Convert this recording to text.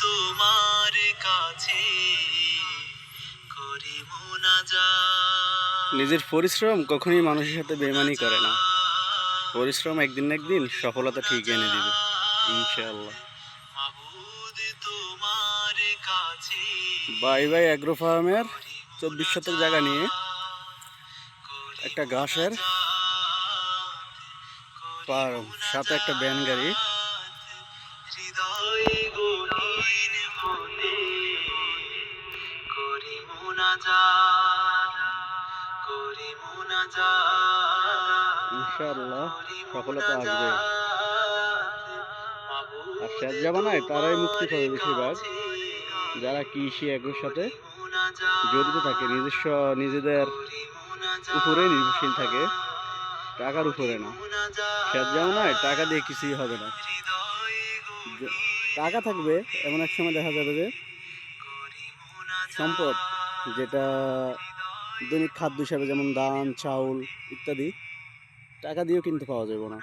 তোমার কাছে করি মুনাজাত। নিজের পরিশ্রম কখনোই মানুষের সাথে বেইমানি করে না। পরিশ্রম একদিন না একদিন সফলতা ঠিক এনে দিবে ইনশাআল্লাহ। বাই বাই অ্যাগ্রো ফার্মের 24 শতক জায়গা নিয়ে একটা ঘাসের ফার্ম, সাথে একটা ভ্যান গাড়ি। ইনশাআল্লাহ সফলতা আসবে। আর শেষ জামানায় তারাই মুক্তি পাবে বেশিরভাগ, যারা কৃষি এগুলোর সাথে জড়িত থাকে, নিজেদের উপরে নির্ভরশীল থাকে, টাকার উপরে না। শেষ জামানায় টাকা দিয়ে কিছুই হবে না। টাকা থাকবে, এমন এক সময় দেখা যাবে যে সম্পদ, যেটা দৈনিক খাদ্য হিসাবে যেমন ধান, চাউল ইত্যাদি, টাকা দিয়েও কিনতে পাওয়া যাবে না।